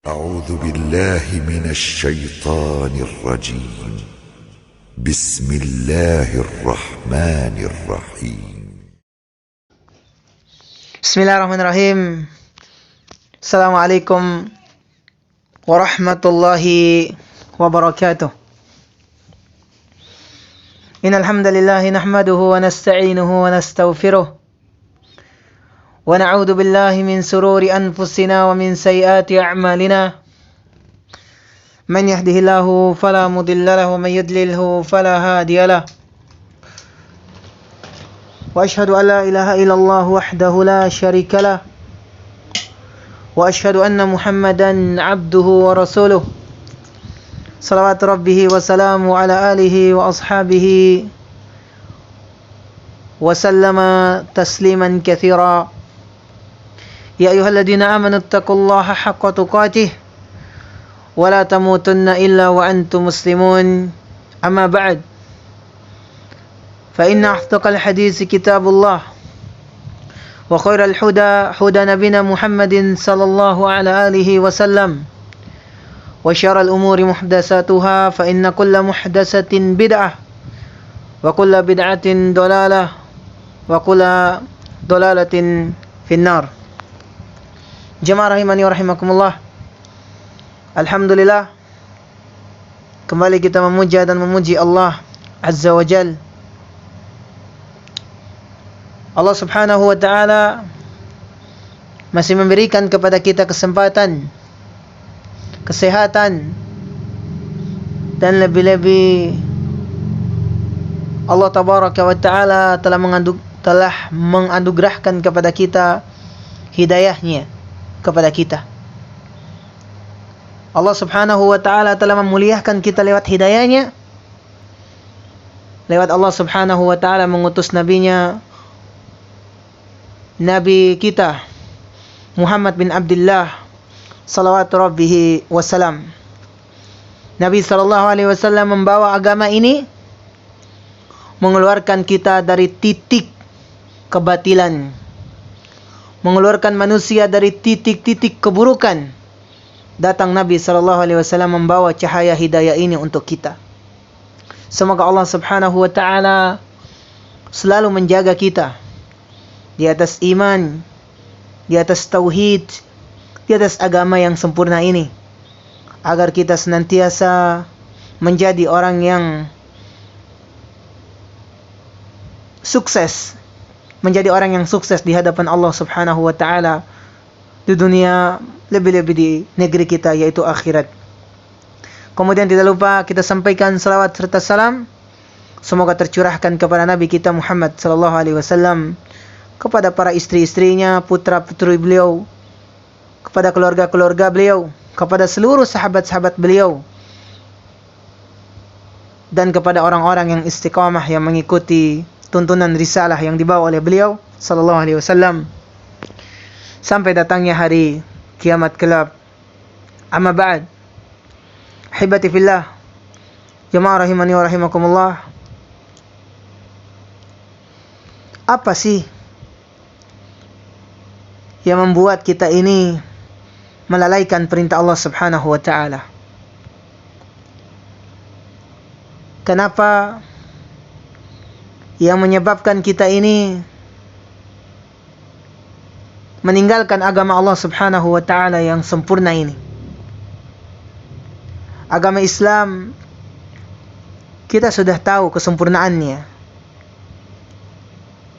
أعوذ بالله من الشيطان الرجيم. بسم الله الرحمن الرحيم. Bismillahirrahmanirrahim. Assalamualaikum warahmatullahi wabarakatuh. Innal hamdalillah nahmaduhu wa nasta'inuhu wa nastaghfiruh. Wa na'udzu billahi min sururi anfusina wa min sayyiati a'malina. Man yahdihillahu fala mudilla lahu wa man yudlilhu fala hadiya lahu. وأشهد أن لا إله إلا الله وحده لا شريك له وأشهد أن محمدا عبده ورسوله صلوات ربه وسلامه على آله وأصحابه وسلم تسليما كثيرا. يا أيها الذين آمنوا اتقوا الله حق تقاته ولا تموتن إلا وأنتم مسلمون. أما بعد، فإن أصدق الحديث كتاب الله وخير الهدى هدى نبينا محمد صلى الله على آله وسلم وشر الأمور محدثاتها فإن كل محدثة بدعة وكل بدعة ضلالة وكل ضلالة في النار. Jemaah rahimani wa rahimakumullah. Alhamdulillah, kembali kita memuja dan memuji Allah Azza wa Jal. Allah subhanahu wa ta'ala masih memberikan kepada kita kesempatan, kesehatan, dan lebih-lebih Allah tabaraka wa ta'ala telah menganugerahkan kepada kita hidayahnya kepada kita. Allah subhanahu wa ta'ala telah memuliakan kita lewat hidayahnya. Lewat Allah subhanahu wa ta'ala mengutus nabinya, Nabi kita Muhammad bin Abdullah salawatu rabbihi wasalam. Nabi sallallahu alaihi wasallam membawa agama ini mengeluarkan kita dari titik kebatilan, mengeluarkan manusia dari titik-titik keburukan. Datang Nabi sallallahu alaihi wasallam membawa cahaya hidayah ini untuk kita. Semoga Allah subhanahu wa ta'ala selalu menjaga kita di atas iman, di atas tauhid, di atas agama yang sempurna ini, agar kita senantiasa menjadi orang yang sukses, menjadi orang yang sukses di hadapan Allah subhanahu wa ta'ala di dunia, lebih-lebih di negeri kita yaitu akhirat. Kemudian tidak lupa kita sampaikan salawat serta salam semoga tercurahkan kepada Nabi kita Muhammad sallallahu alaihi wasallam, kepada para istri-istrinya, putra-putri beliau, kepada keluarga-keluarga beliau, kepada seluruh sahabat-sahabat beliau, dan kepada orang-orang yang istiqamah yang mengikuti tuntunan risalah yang dibawa oleh beliau sallallahu alaihi wasallam sampai datangnya hari kiamat kelak. Amma ba'd, hibati fillah, jemaah rahimani wa rahimakumullah. Apa sih yang membuat kita ini melalaikan perintah Allah subhanahu wa ta'ala? Kenapa yang menyebabkan kita ini meninggalkan agama Allah subhanahu wa ta'ala yang sempurna ini? Agama Islam kita sudah tahu kesempurnaannya.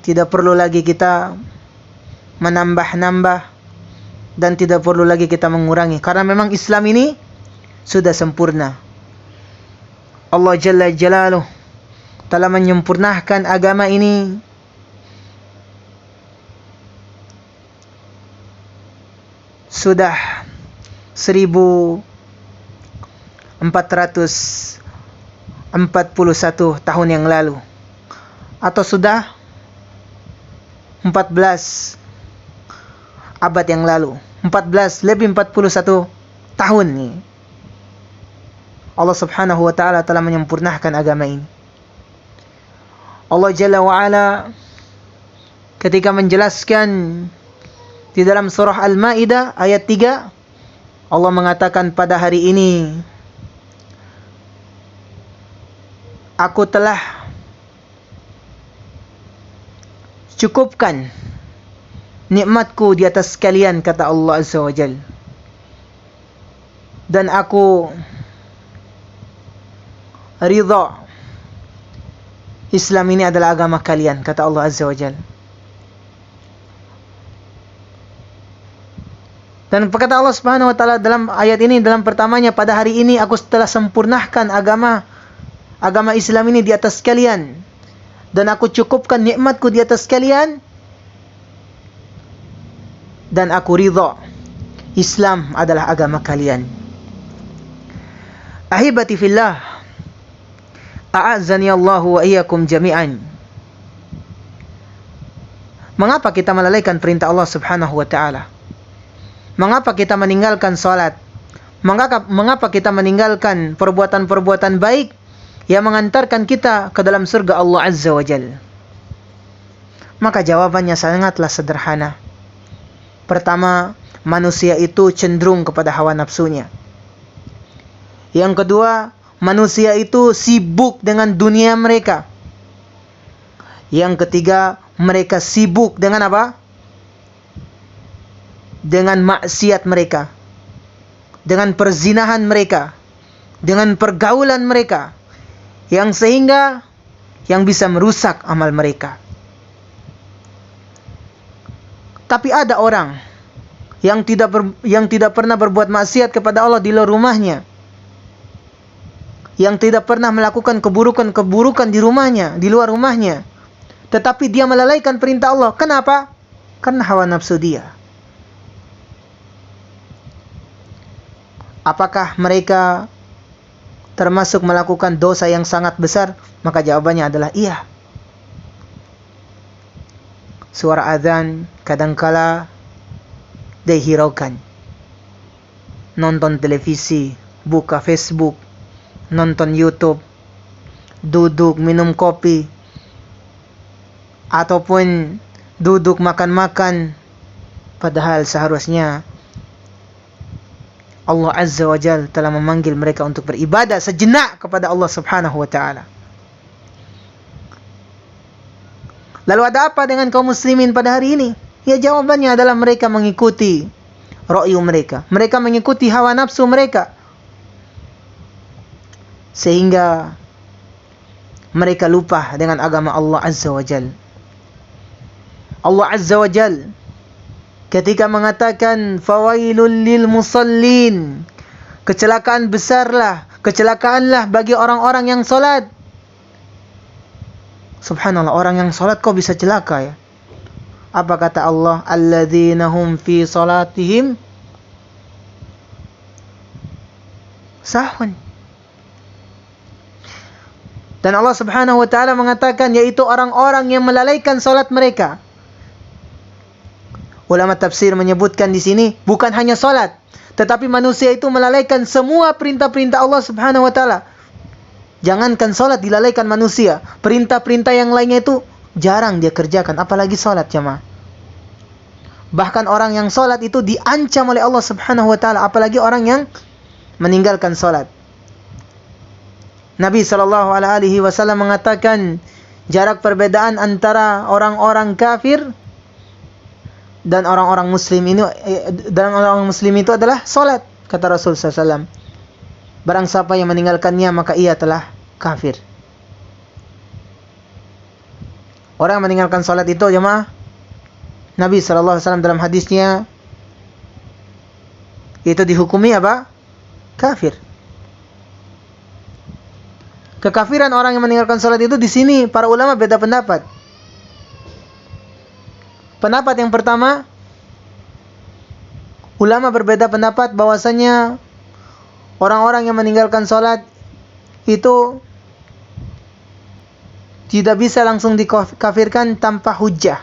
Tidak perlu lagi kita menambah-nambah dan tidak perlu lagi kita mengurangi, karena memang Islam ini sudah sempurna. Allah Jalla Jalaluh telah menyempurnakan agama ini sudah 1441 tahun yang lalu, atau sudah 14 abad yang lalu, 41 tahun nih, Allah subhanahu wa ta'ala telah menyempurnakan agama ini. Allah Jalla wa'ala ketika menjelaskan di dalam surah Al-Maidah ayat 3, Allah mengatakan pada hari ini aku telah cukupkan nikmatku di atas kalian, kata Allah Azza wa Jal. Dan aku ridha Islam ini adalah agama kalian, kata Allah Azza wa Jal. Dan berkata Allah Subhanahu wa taala dalam ayat ini, dalam pertamanya, pada hari ini aku telah sempurnakan agama Islam ini di atas kalian, dan aku cukupkan nikmatku di atas kalian, dan aku ridha Islam adalah agama kalian. Ahibati fillah, a'azzani Allah wa iyyakum jami'an. Mengapa kita melalaikan perintah Allah Subhanahu wa taala? Mengapa kita meninggalkan salat? Mengapa kita meninggalkan perbuatan-perbuatan baik yang mengantarkan kita ke dalam surga Allah Azza wa Jalla? Maka jawabannya sangatlah sederhana. Pertama, manusia itu cenderung kepada hawa nafsunya. Yang kedua, manusia itu sibuk dengan dunia mereka. Yang ketiga, mereka sibuk dengan apa? Dengan maksiat mereka, dengan perzinahan mereka, dengan pergaulan mereka, yang sehingga yang bisa merusak amal mereka. Tapi ada orang yang tidak pernah berbuat maksiat kepada Allah di luar rumahnya, yang tidak pernah melakukan keburukan di rumahnya, di luar rumahnya, tetapi dia melalaikan perintah Allah. Kenapa? Karena hawa nafsu dia. Apakah mereka termasuk melakukan dosa yang sangat besar? Maka jawabannya adalah iya. Suara azan kadangkala dihiraukan. Nonton televisi, buka Facebook, nonton YouTube, duduk minum kopi, ataupun duduk makan-makan. Padahal seharusnya Allah Azza wa Jal telah memanggil mereka untuk beribadah sejenak kepada Allah Subhanahu wa ta'ala. Lalu ada apa dengan kaum muslimin pada hari ini? Ya, jawabannya adalah mereka mengikuti ra'yu mereka. Mereka mengikuti hawa nafsu mereka. Sehingga mereka lupa dengan agama Allah Azza wa Jal. Allah Azza wa Jal ketika mengatakan fawailul lil musallin, kecelakaan besarlah, kecelakaanlah bagi orang-orang yang salat. Subhanallah, orang yang salat kok bisa celaka ya? Apa kata Allah? Alladzina hum fi salatihim sahun. Dan Allah Subhanahu wa taala mengatakan yaitu orang-orang yang melalaikan salat mereka. Ulama tafsir menyebutkan di sini bukan hanya salat, tetapi manusia itu melalaikan semua perintah-perintah Allah Subhanahu wa taala. Jangankan salat dilalaikan manusia, perintah-perintah yang lainnya itu jarang dia kerjakan, apalagi salat, jemaah. Bahkan orang yang salat itu diancam oleh Allah Subhanahu wa taala, apalagi orang yang meninggalkan salat. Nabi sallallahu alaihi wasallam mengatakan jarak perbedaan antara orang-orang kafir dan orang-orang muslim itu adalah salat, kata Rasul SAW. Barang siapa yang meninggalkannya maka ia telah kafir. Orang yang meninggalkan salat itu, jemaah, Nabi SAW dalam hadisnya itu dihukumi apa? Kafir. Kekafiran orang yang meninggalkan salat itu di sini para ulama beda pendapat. Pendapat yang pertama, ulama berbeda pendapat bahwasanya orang-orang yang meninggalkan salat itu tidak bisa langsung dikafirkan tanpa hujjah,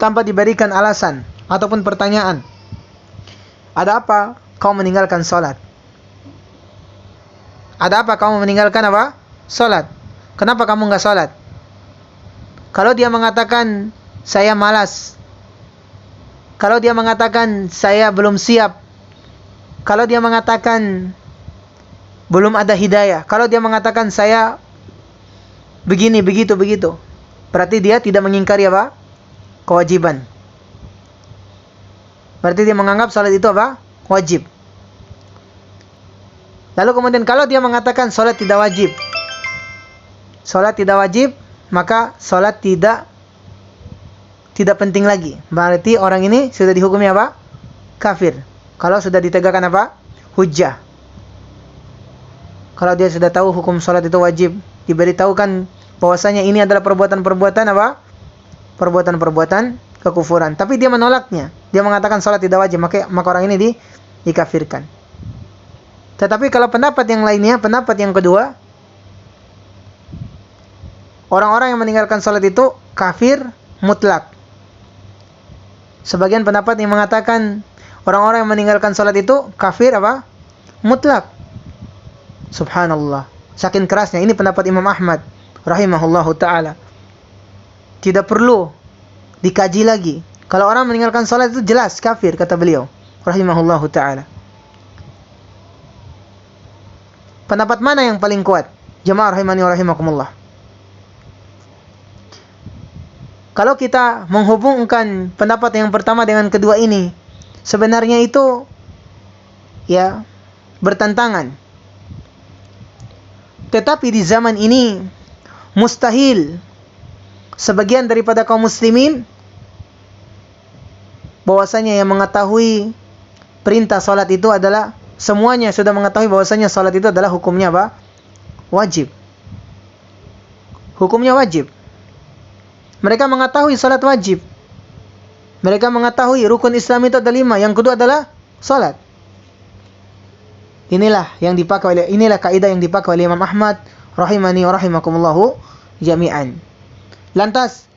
tanpa diberikan alasan ataupun pertanyaan. Ada apa kau meninggalkan salat? Ada apa kamu meninggalkan apa? Salat. Kenapa kamu enggak salat? Kalau dia mengatakan saya malas, kalau dia mengatakan saya belum siap, kalau dia mengatakan belum ada hidayah, kalau dia mengatakan saya begini, begitu, berarti dia tidak mengingkari apa? Kewajiban. Berarti dia menganggap salat itu apa? Wajib. Lalu kemudian kalau dia mengatakan salat tidak wajib, maka salat tidak penting lagi. Berarti orang ini sudah dihukumi apa? Kafir. Kalau sudah ditegakkan apa? Hujjah. Kalau dia sudah tahu hukum salat itu wajib, diberitahukan bahwasanya ini adalah perbuatan-perbuatan apa? Perbuatan-perbuatan kekufuran. Tapi dia menolaknya. Dia mengatakan salat tidak wajib, maka orang ini dikafirkan. Tetapi kalau pendapat yang lainnya, pendapat yang kedua, orang-orang yang meninggalkan salat itu kafir mutlak. Sebagian pendapat yang mengatakan orang-orang yang meninggalkan salat itu kafir apa? Mutlak. Subhanallah. Saking kerasnya. Ini pendapat Imam Ahmad rahimahullahu ta'ala. Tidak perlu dikaji lagi. Kalau orang meninggalkan salat itu jelas kafir, kata beliau rahimahullahu ta'ala. Pendapat mana yang paling kuat? Jamaah rahimani wa rahimakumullah. Kalau kita menghubungkan pendapat yang pertama dengan kedua ini, sebenarnya itu ya bertentangan. Tetapi di zaman ini mustahil sebagian daripada kaum muslimin bahwasanya yang mengetahui perintah salat itu adalah semuanya sudah mengetahui bahwasanya salat itu adalah hukumnya apa? Wajib. Hukumnya wajib. Mereka mengetahui salat wajib. Mereka mengetahui rukun Islam itu ada 5. Yang kedua adalah salat. Inilah kaidah yang dipakai oleh Imam Ahmad rahimani wa rahimakumullahu jami'an. Lantas,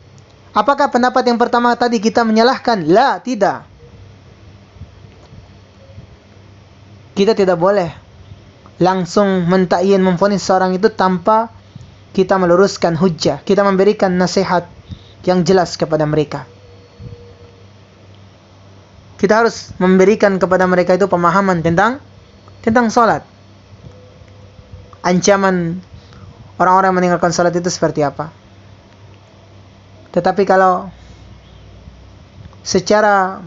apakah pendapat yang pertama tadi kita menyalahkan? La, tidak. Kita tidak boleh langsung mentakyin memvonis seorang itu tanpa kita meluruskan hujjah. Kita memberikan nasihat yang jelas kepada mereka. Kita harus memberikan kepada mereka itu pemahaman tentang salat. Ancaman orang-orang yang meninggalkan salat itu seperti apa. Tetapi kalau secara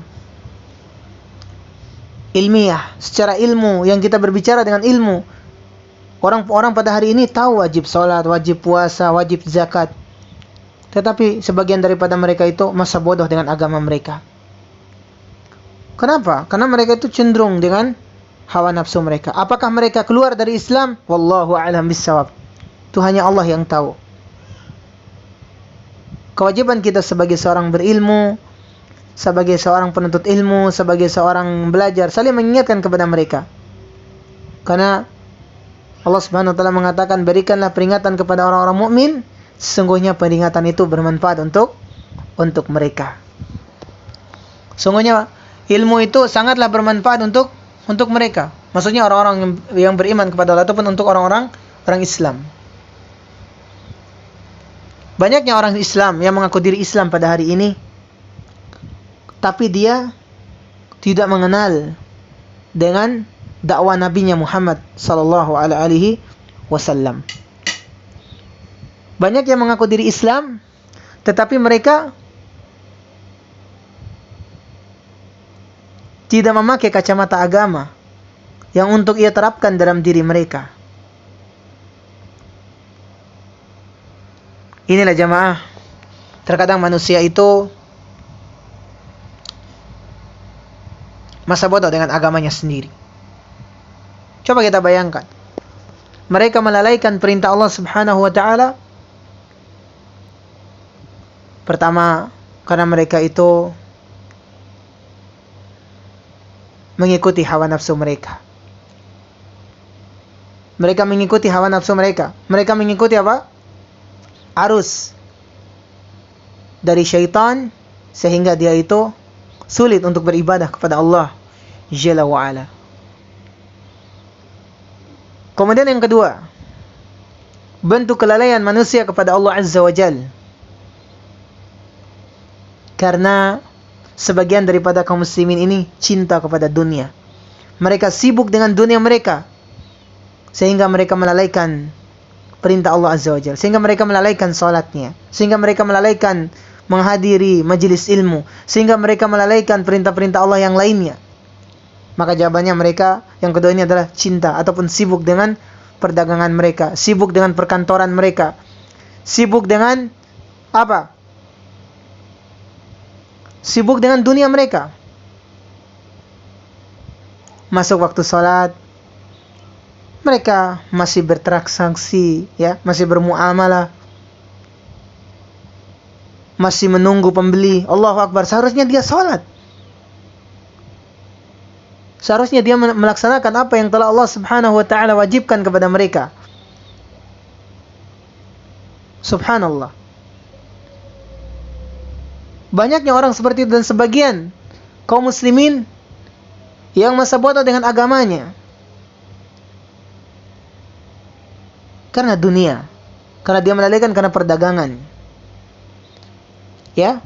ilmiah, secara ilmu yang kita berbicara dengan ilmu, orang-orang pada hari ini tahu wajib salat, wajib puasa, wajib zakat. Tetapi sebagian daripada mereka itu masa bodoh dengan agama mereka. Kenapa? Karena mereka itu cenderung dengan hawa nafsu mereka. Apakah mereka keluar dari Islam? Wallahu a'lam bissawab. Itu hanya Allah yang tahu. Kewajiban kita sebagai seorang berilmu, sebagai seorang penuntut ilmu, sebagai seorang belajar, saling mengingatkan kepada mereka. Karena Allah Subhanahu wa taala mengatakan, berikanlah peringatan kepada orang-orang mukmin, sesungguhnya peringatan itu bermanfaat untuk mereka. Sungguhnya ilmu itu sangatlah bermanfaat untuk mereka. Maksudnya orang-orang yang beriman kepada Allah ataupun untuk orang Islam. Banyaknya orang Islam yang mengaku diri Islam pada hari ini, tapi dia tidak mengenal dengan dakwah Nabi-Nya Muhammad sallallahu alaihi wasallam. Banyak yang mengaku diri Islam, tetapi mereka tidak memakai kacamata agama yang untuk ia terapkan dalam diri mereka. Inilah jamaah, terkadang manusia itu masa bodoh dengan agamanya sendiri. Coba kita bayangkan, mereka melalaikan perintah Allah Subhanahu wa taala. Pertama, karena mereka itu mengikuti hawa nafsu mereka. Mereka mengikuti hawa nafsu mereka. Mereka mengikuti apa? Arus dari syaitan, sehingga dia itu sulit untuk beribadah kepada Allah Jalla wa'ala. Kemudian yang kedua, bentuk kelalaian manusia kepada Allah Azza wa Jal. Karena sebagian daripada kaum muslimin ini cinta kepada dunia, Mereka sibuk dengan dunia mereka, sehingga mereka melalaikan perintah Allah Azza wa Jalla, sehingga mereka melalaikan salatnya, sehingga mereka melalaikan menghadiri majelis ilmu, sehingga mereka melalaikan perintah-perintah Allah yang lainnya. Maka jawabannya mereka yang kedua ini adalah cinta, ataupun sibuk dengan perdagangan mereka, sibuk dengan perkantoran mereka, sibuk dengan apa? Sibuk dengan dunia mereka. Masuk waktu salat, mereka masih bertransaksi, ya, masih bermuamalah, masih menunggu pembeli. Allahu Akbar, seharusnya dia salat. Seharusnya dia melaksanakan apa yang telah Allah Subhanahu wa taala wajibkan kepada mereka. Subhanallah. Banyaknya orang seperti itu, dan sebagian kaum muslimin yang masa bodoh dengan agamanya karena dunia, karena dia melalaikan karena perdagangan. Ya.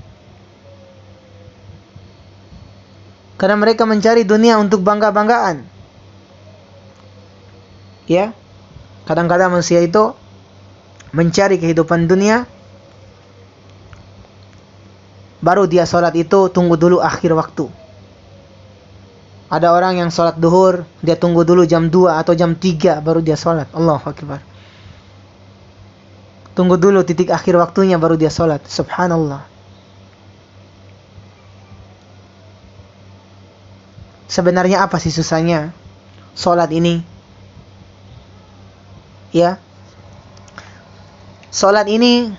Karena mereka mencari dunia untuk bangga-banggaan. Ya. Kadang-kadang manusia itu mencari kehidupan dunia, baru dia sholat itu tunggu dulu akhir waktu. Ada orang yang sholat duhur, dia tunggu dulu jam 2 atau jam 3 baru dia sholat. Allahu Akbar. Tunggu dulu titik akhir waktunya baru dia sholat. Subhanallah. Sebenarnya apa sih susahnya sholat ini? Ya. Sholat ini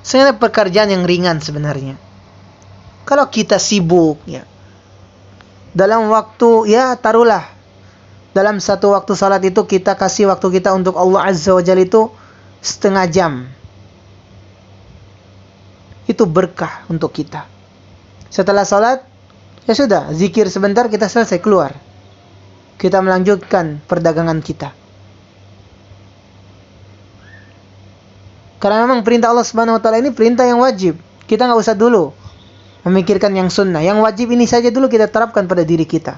sebenarnya pekerjaan yang ringan sebenarnya. Kalau kita sibuk, ya, dalam waktu, ya taruhlah dalam satu waktu salat itu kita kasih waktu kita untuk Allah Azza wa Jalla itu setengah jam. Itu berkah untuk kita. Setelah salat, ya sudah, zikir sebentar, kita selesai, keluar. Kita melanjutkan perdagangan kita. Karena memang perintah Allah Subhanahu wa taala ini perintah yang wajib. Kita nggak usah dulu memikirkan yang sunnah. Yang wajib ini saja dulu kita terapkan pada diri kita.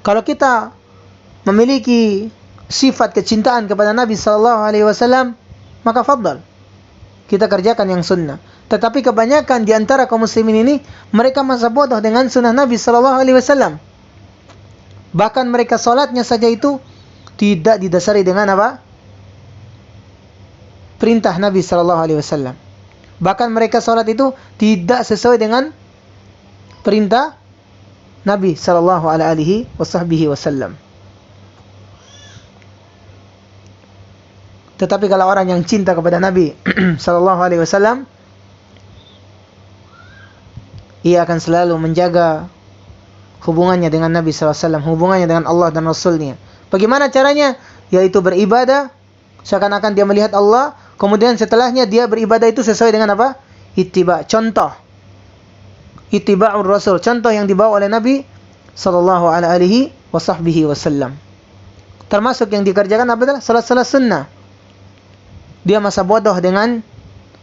Kalau kita memiliki sifat kecintaan kepada Nabi SAW, maka fadal, kita kerjakan yang sunnah. Tetapi kebanyakan di antara kaum muslimin ini, mereka masa bodoh dengan sunnah Nabi SAW. Bahkan mereka salatnya saja itu tidak didasari dengan apa? Perintah Nabi SAW. Bahkan mereka salat itu tidak sesuai dengan perintah Nabi SAW. Tetapi kalau orang yang cinta kepada Nabi SAW, ia akan selalu menjaga hubungannya dengan Nabi SAW, hubungannya dengan Allah dan Rasulnya. Bagaimana caranya? Yaitu beribadah seakan-akan dia melihat Allah. Kemudian setelahnya dia beribadah itu sesuai dengan apa? Ittiba. Contoh. Ittiba'ur Rasul. Contoh yang dibawa oleh Nabi sallallahu alaihi wasallam. Termasuk yang dikerjakan apa adalah salat-salat sunnah. Dia masa bodoh dengan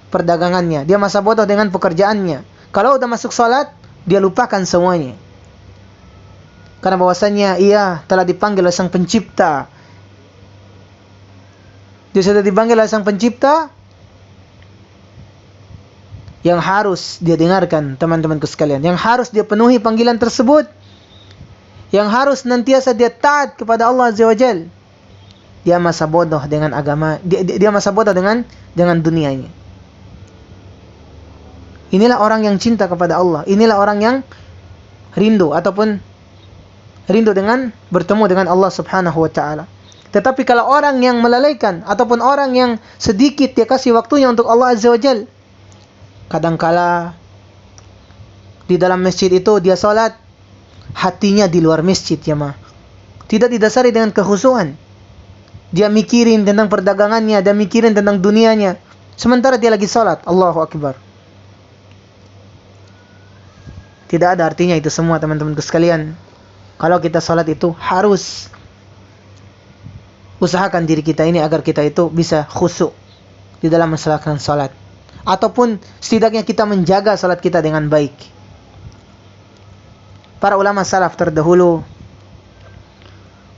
perdagangannya. Dia masa bodoh dengan pekerjaannya. Kalau udah masuk salat, dia lupakan semuanya. Karena bahwasannya ia telah dipanggil oleh Sang Pencipta. Dia sudah dipanggil oleh Sang Pencipta, yang harus dia dengarkan, teman-temanku sekalian, yang harus dia penuhi panggilan tersebut, yang harus nantiasa dia taat kepada Allah Azza wa Jalla. Dia masa bodoh dengan agama, dia masa bodoh dengan dunianya. Inilah orang yang cinta kepada Allah. Inilah orang yang rindu ataupun rindu dengan bertemu dengan Allah Subhanahu wa taala. Tetapi kalau orang yang melalaikan ataupun orang yang sedikit dia kasih waktunya untuk Allah Azza wa Jalla, kadangkala di dalam masjid itu dia salat, hatinya di luar masjid, ya mah. Tidak didasari dengan kekhusyuan. Dia mikirin tentang perdagangannya, dia mikirin tentang dunianya, sementara dia lagi salat. Allahu Akbar. Tidak ada artinya itu semua, teman-temanku sekalian. Kalau kita salat itu harus usahakan diri kita ini agar kita itu bisa khusyuk di dalam melaksanakan salat, ataupun setidaknya kita menjaga salat kita dengan baik. para ulama salaf terdahulu,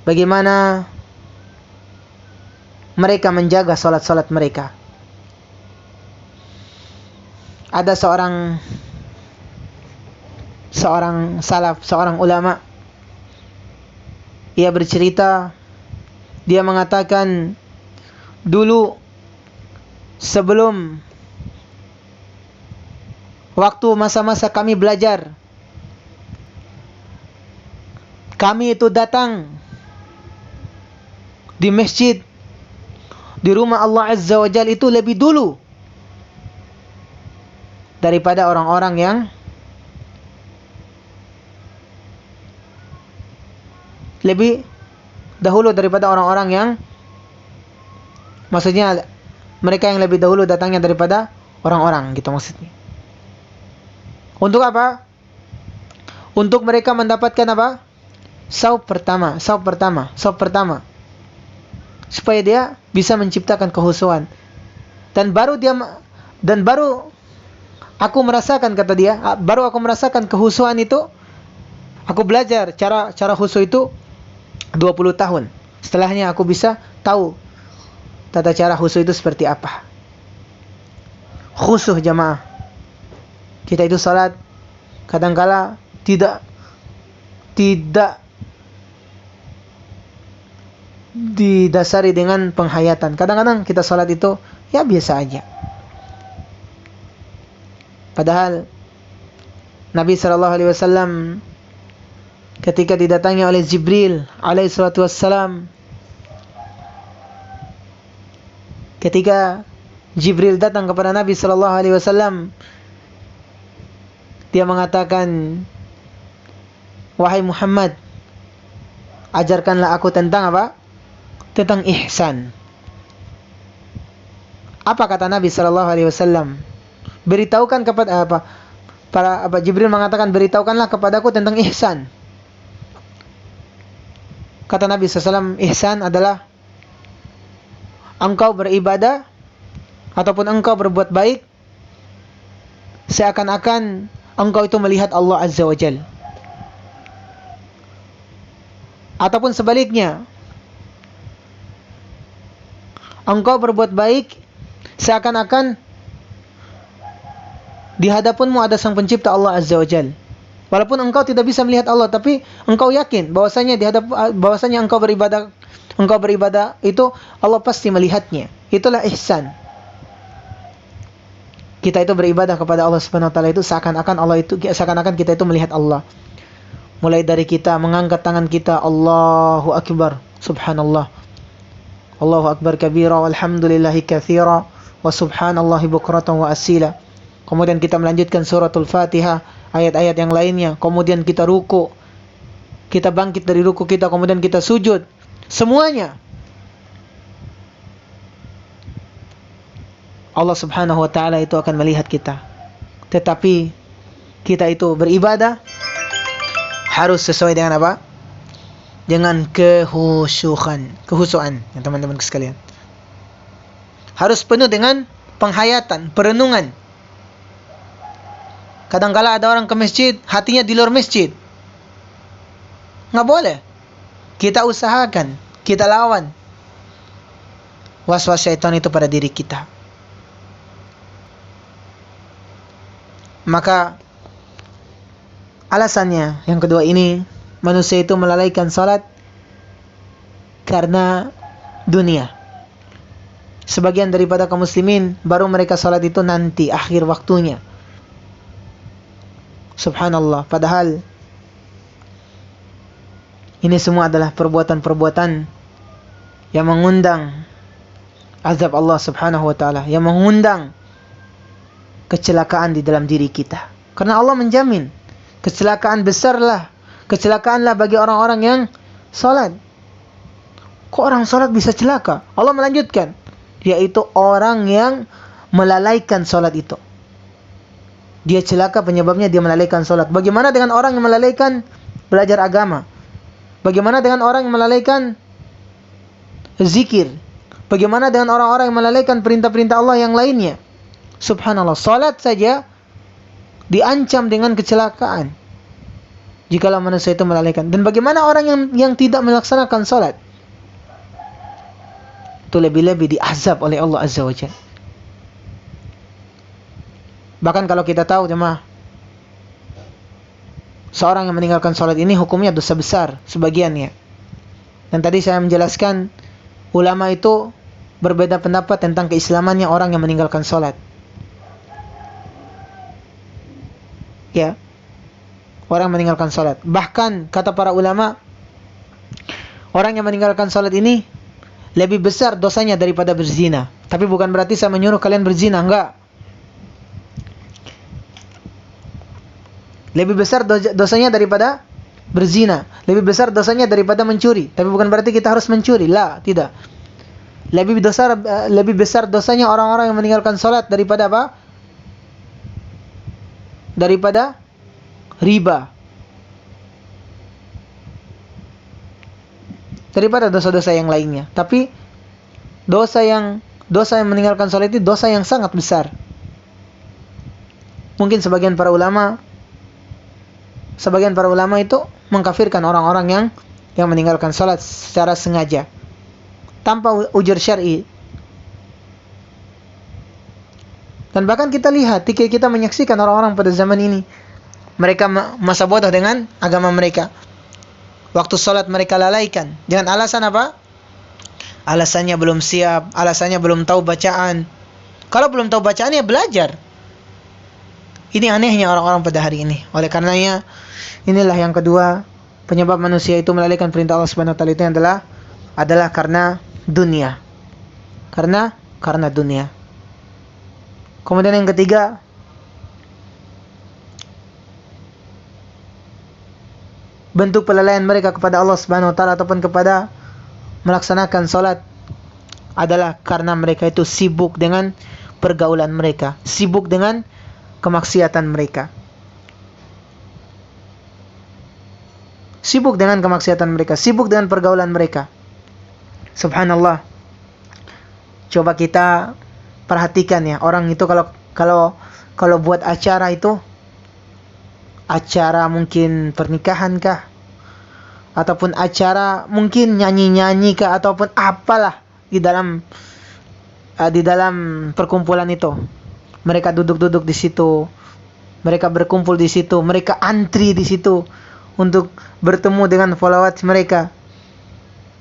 bagaimana mereka menjaga salat-salat mereka. Ada seorang salaf, seorang ulama, ia bercerita, dia mengatakan, dulu sebelum waktu masa-masa kami belajar, kami itu datang di masjid, di rumah Allah Azza wa Jalla itu lebih dulu daripada orang-orang yang lebih dahulu daripada orang-orang yang, maksudnya mereka yang lebih dahulu datangnya daripada orang-orang, gitu maksudnya. Untuk apa? Untuk mereka mendapatkan apa? Sauf pertama. Supaya dia bisa menciptakan kekhusyuan. Dan baru aku merasakan, kata dia, baru aku merasakan kekhusyuan itu, aku belajar cara khusyuk itu 20 tahun. Setelahnya aku bisa tahu tata cara khusyuk itu seperti apa. Khusyuk jamaah. Kita itu salat kadangkala tidak didasari dengan penghayatan. Kadang-kadang kita salat itu ya biasa aja. Padahal Nabi SAW ketika didatangi oleh Jibril alaihi salatu wassalam, ketika Jibril datang kepada Nabi SAW, dia mengatakan, wahai Muhammad, ajarkanlah aku tentang apa? Tentang ihsan. Apa kata Nabi SAW? Beritahukan kepada Jibril mengatakan, beritahukanlah kepadaku tentang ihsan. Kata Nabi SAW, ihsan adalah engkau beribadah ataupun engkau berbuat baik seakan-akan engkau itu melihat Allah Azza wa Jalla. Ataupun sebaliknya, engkau berbuat baik seakan-akan di hadapanmu ada Sang Pencipta Allah Azza wa Jalla. Walaupun engkau tidak bisa melihat Allah, tapi engkau yakin bahwasanya engkau beribadah itu Allah pasti melihatnya. Itulah ihsan. Kita itu beribadah kepada Allah Subhanahu wa taala itu seakan-akan kita itu melihat Allah. Mulai dari kita mengangkat tangan kita, Allahu Akbar, subhanallah. Allahu Akbar kabira walhamdulillahi katsira wa subhanallahi bukratan wa asila. Kemudian kita melanjutkan suratul Fatihah, ayat-ayat yang lainnya. Kemudian kita ruku. Kita bangkit dari ruku kita, kemudian kita sujud. Semuanya Allah Subhanahu wa taala itu akan melihat kita. Tetapi kita itu beribadah harus sesuai dengan apa? Dengan kehusyuan, ya teman-teman sekalian. Harus penuh dengan penghayatan, perenungan. Kadang-kala ada orang ke masjid, hatinya di luar masjid. Nggak boleh. Kita usahakan, kita lawan was-was syaitan itu pada diri kita. Maka alasannya yang kedua ini, manusia itu melalaikan salat karena dunia. Sebagian daripada kaum muslimin baru mereka salat itu nanti akhir waktunya. Subhanallah, padahal ini semua adalah perbuatan-perbuatan yang mengundang azab Allah Subhanahu wa taala, yang mengundang kecelakaan di dalam diri kita. Karena Allah menjamin kecelakaanlah bagi orang-orang yang salat. Kok orang salat bisa celaka? Allah melanjutkan, yaitu orang yang melalaikan salat itu. Dia celaka penyebabnya dia melalaikan salat. Bagaimana dengan orang yang melalaikan belajar agama? Bagaimana dengan orang yang melalaikan zikir? Bagaimana dengan orang-orang yang melalaikan perintah-perintah Allah yang lainnya? Subhanallah, salat saja diancam dengan kecelakaan. jikalau manusia itu melalaikan. Dan bagaimana orang yang tidak melaksanakan salat? Itu lebih-lebih diazab oleh Allah Azza wa Jalla. Bahkan kalau kita tahu jemaah, seorang yang meninggalkan salat ini hukumnya dosa besar sebagiannya. Dan tadi saya menjelaskan ulama itu berbeda pendapat tentang keislamannya orang yang meninggalkan salat. Ya. Orang yang meninggalkan salat. Bahkan kata para ulama, orang yang meninggalkan salat ini lebih besar dosanya daripada berzina. Tapi bukan berarti saya menyuruh kalian berzina, enggak. Lebih besar dosanya daripada berzina. Lebih besar dosanya daripada mencuri. Tapi bukan berarti kita harus mencuri. Lah, tidak. Lebih besar dosanya orang-orang yang meninggalkan salat daripada apa? Daripada riba. Daripada dosa-dosa yang lainnya. Tapi dosa yang meninggalkan salat itu dosa yang sangat besar. Mungkin sebagian para ulama itu mengkafirkan orang-orang yang meninggalkan salat secara sengaja tanpa ujar syar'i. Dan bahkan kita lihat, kita menyaksikan orang-orang pada zaman ini, mereka masa bodoh dengan agama mereka. Waktu salat mereka lalaikan dengan alasan apa? Alasannya belum siap, alasannya belum tahu bacaan. Kalau belum tahu bacaan ya belajar. Ini anehnya orang-orang pada hari ini. Oleh karenanya, inilah yang kedua, penyebab manusia itu melalaikan perintah Allah Subhanahu wa taala itu adalah karena dunia. Karena dunia. Kemudian yang ketiga, bentuk pelalaian mereka kepada Allah Subhanahu wa taala ataupun kepada melaksanakan salat adalah karena mereka itu sibuk dengan pergaulan mereka, sibuk dengan kemaksiatan mereka. Sibuk dengan kemaksiatan mereka, sibuk dengan pergaulan mereka. Subhanallah. Coba kita perhatikan ya, orang itu kalau buat acara itu, acara mungkin pernikahan kah, ataupun acara mungkin nyanyi-nyanyi kah, ataupun apalah di dalam perkumpulan itu. Mereka duduk-duduk di situ, mereka berkumpul di situ, mereka antri di situ untuk bertemu dengan followers mereka.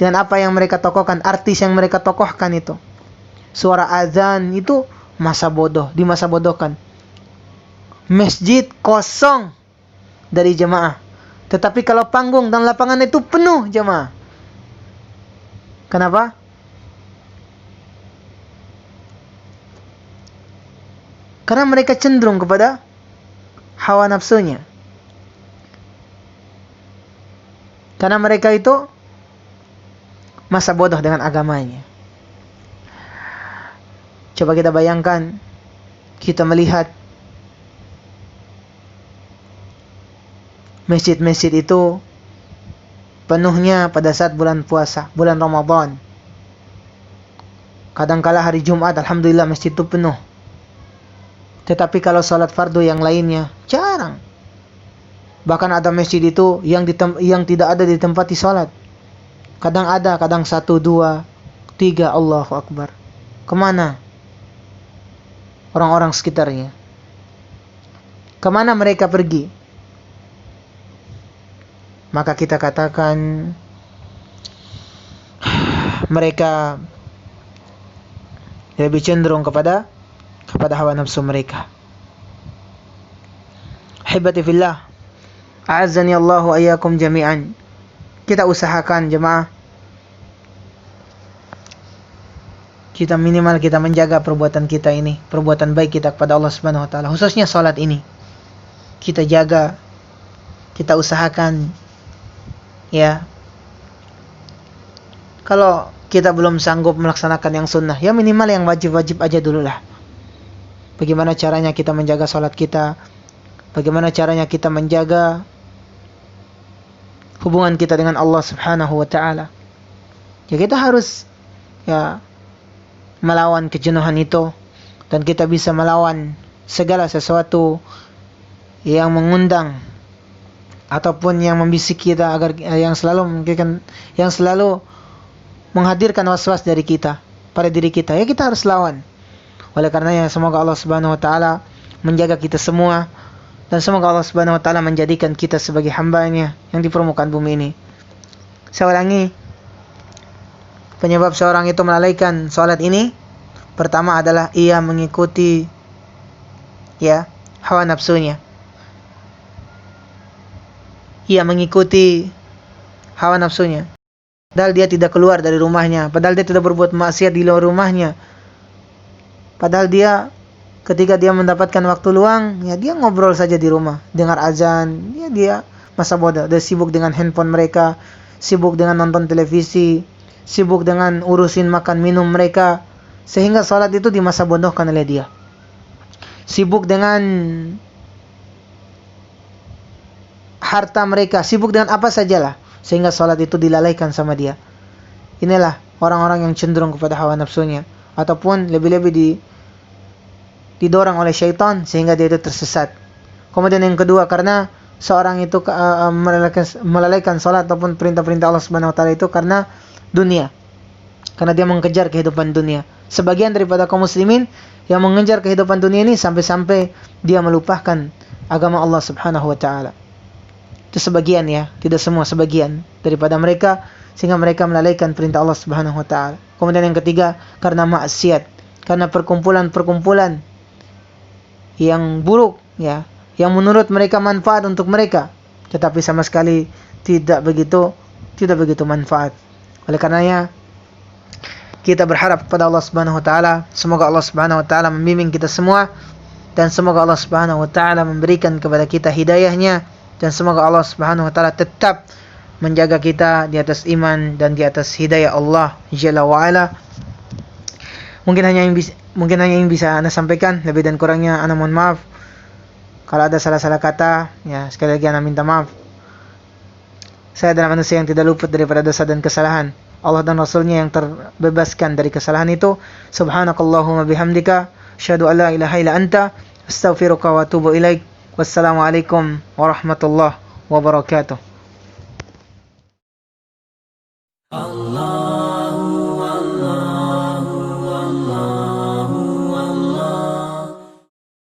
Dan apa yang mereka tokohkan, artis yang mereka tokohkan itu. Suara azan itu masa bodohkan. Masjid kosong dari jemaah. Tetapi kalau panggung dan lapangan itu penuh jemaah. Kenapa? Karena mereka cenderung kepada hawa nafsunya. Karena mereka itu masa bodoh dengan agamanya. Coba kita bayangkan, kita melihat masjid-masjid itu penuhnya pada saat bulan puasa, bulan Ramadan. Kadangkala hari Jumat, alhamdulillah masjid itu penuh. Tetapi kalau salat fardu yang lainnya, jarang. Bahkan ada masjid itu yang tidak ada ditempati salat. Kadang ada, kadang 1, 2, 3, Allahu Akbar. Kemana orang-orang sekitarnya? Kemana mereka pergi? Maka kita katakan mereka lebih cenderung kepada hawa nafsu mereka. Hibati fillah, a'azzani Allahu ayyakum jami'an. Kita usahakan jemaah, kita minimal kita menjaga perbuatan kita ini, perbuatan baik kita kepada Allah Subhanahu wa taala, khususnya salat ini. Kita jaga, kita usahakan ya. Kalau kita belum sanggup melaksanakan yang sunnah, ya minimal yang wajib-wajib aja dululah. Bagaimana caranya kita menjaga salat kita? Bagaimana caranya kita menjaga hubungan kita dengan Allah Subhanahu wa taala? Ya kita harus ya melawan kejenuhan itu, dan kita bisa melawan segala sesuatu yang mengundang ataupun yang membisik kita agar yang selalu menghadirkan was-was dari kita pada diri kita, ya kita harus lawan. Oleh karenanya semoga Allah Subhanahu wa taala menjaga kita semua, dan semoga Allah Subhanahu wa taala menjadikan kita sebagai hamba-Nya yang di permukaan bumi ini. Saya ulangi, penyebab seorang itu melalaikan salat ini pertama adalah ia mengikuti hawa nafsunya. Ia mengikuti hawa nafsunya. Padahal dia tidak keluar dari rumahnya, padahal dia tidak berbuat maksiat di luar rumahnya. Padahal dia ketika dia mendapatkan waktu luang, ya dia ngobrol saja di rumah, dengar azan, ya dia masa bodoh, dia sibuk dengan handphone mereka, sibuk dengan nonton televisi, sibuk dengan urusin makan minum mereka, sehingga salat itu di masa bodohkan oleh dia. Sibuk dengan harta mereka, sibuk dengan apa sajalah, sehingga salat itu dilalaikan sama dia. Inilah orang-orang yang cenderung kepada hawa nafsunya, ataupun lebih-lebih didorong oleh syaitan sehingga dia itu tersesat. Kemudian yang kedua, karena seorang itu melalaikan salat ataupun perintah-perintah Allah Subhanahu wa taala itu karena dunia. Karena dia mengejar kehidupan dunia. Sebagian daripada kaum muslimin yang mengejar kehidupan dunia ini sampai-sampai dia melupakan agama Allah Subhanahu wa taala. Itu sebagian, ya, tidak semua, sebagian daripada mereka, sehingga mereka melalaikan perintah Allah Subhanahu wa taala. Kemudian yang ketiga, karena maksiat, karena perkumpulan-perkumpulan yang buruk, ya, yang menurut mereka manfaat untuk mereka, tetapi sama sekali tidak begitu manfaat. Oleh karenanya kita berharap kepada Allah Subhanahu wa taala, semoga Allah Subhanahu wa taala membimbing kita semua, dan semoga Allah Subhanahu wa taala memberikan kepada kita hidayahnya, dan semoga Allah Subhanahu wa taala tetap menjaga kita di atas iman dan di atas hidayah Allah Jalla wa ala. Mungkin hanya yang bisa Anda sampaikan, lebih dan kurangnya Anda mohon maaf. Kalau ada salah-salah kata, ya sekali lagi Anda minta maaf. Saya adalah manusia yang tidak luput daripada dosa dan kesalahan. Allah dan Rasulnya yang terbebaskan dari kesalahan itu. Subhanakallahumma bihamdika, asyhadu an la ilaha illa anta, astaghfiruka wa atubu ilaik. Wassalamualaikum warahmatullahi wabarakatuh.